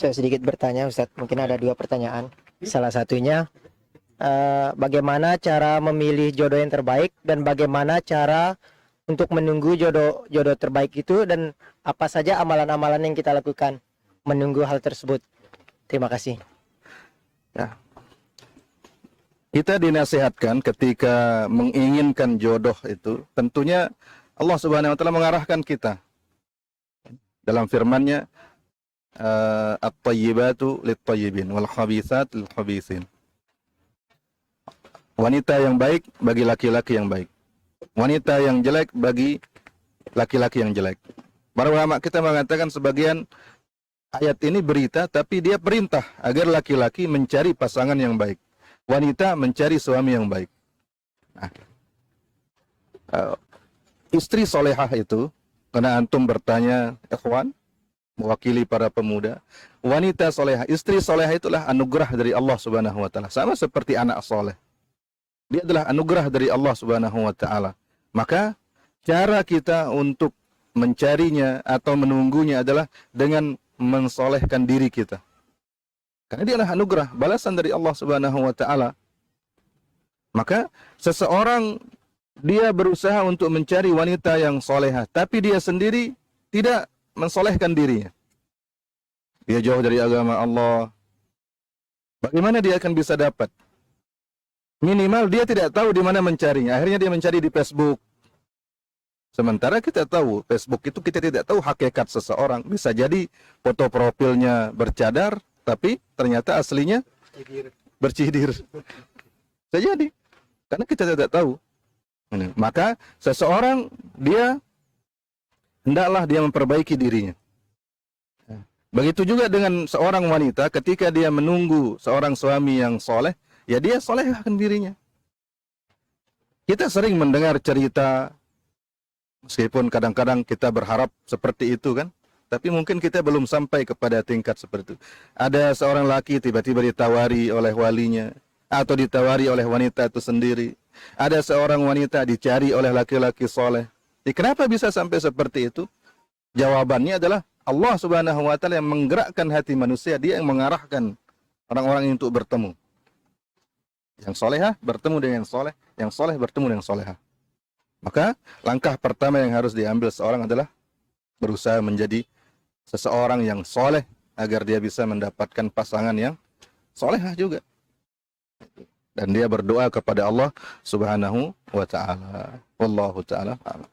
Saya sedikit bertanya, Ustadz. Mungkin ada 2 pertanyaan. Salah satunya, bagaimana cara memilih jodoh yang terbaik dan bagaimana cara untuk menunggu jodoh jodoh terbaik itu, dan apa saja amalan-amalan yang kita lakukan menunggu hal tersebut. Terima kasih. Ya. Kita dinasihatkan ketika menginginkan jodoh itu, tentunya Allah Subhanahu wa taala mengarahkan kita. Dalam firman-Nya, at-thayyibatu lit-thayyibin wal khabithat lil-khabithin. Wanita yang baik bagi laki-laki yang baik. Wanita yang jelek bagi laki-laki yang jelek. Para ulama kita mengatakan sebagian ayat ini berita, tapi dia perintah agar laki-laki mencari pasangan yang baik. Wanita mencari suami yang baik. Nah, istri solehah itu, karena antum bertanya, ikhwan, mewakili para pemuda, wanita solehah, istri solehah itulah anugerah dari Allah Subhanahu wa taala. Sama seperti anak soleh. Dia adalah anugerah dari Allah Subhanahu wa taala. Maka cara kita untuk mencarinya atau menunggunya adalah dengan mensolehkan diri kita. Karena dia adalah anugerah, balasan dari Allah Subhanahu wa taala. Maka seseorang dia berusaha untuk mencari wanita yang solehah, tapi dia sendiri tidak mensolehkan dirinya. Dia jauh dari agama Allah. Bagaimana dia akan bisa dapat? Minimal dia tidak tahu di mana mencarinya. Akhirnya dia mencari di Facebook. Sementara kita tahu, Facebook itu kita tidak tahu hakikat seseorang. Bisa jadi foto profilnya bercadar, tapi ternyata aslinya bercidir. Bisa jadi. Karena kita tidak tahu. Maka seseorang dia hendaklah dia memperbaiki dirinya. Begitu juga dengan seorang wanita ketika dia menunggu seorang suami yang soleh, ya dia solehkan dirinya. Kita sering mendengar cerita, meskipun kadang-kadang kita berharap seperti itu kan, tapi mungkin kita belum sampai kepada tingkat seperti itu. Ada seorang laki tiba-tiba ditawari oleh walinya, atau ditawari oleh wanita itu sendiri. Ada seorang wanita dicari oleh laki-laki soleh. Kenapa bisa sampai seperti itu? Jawabannya adalah Allah Subhanahu wa taala yang menggerakkan hati manusia, dia yang mengarahkan orang-orang untuk bertemu. Yang solehah bertemu dengan yang soleh bertemu dengan solehah. Maka langkah pertama yang harus diambil seorang adalah berusaha menjadi seseorang yang soleh agar dia bisa mendapatkan pasangan yang solehah juga. Dan dia berdoa kepada Allah Subhanahu wa taala. Wallahu taala a'lam.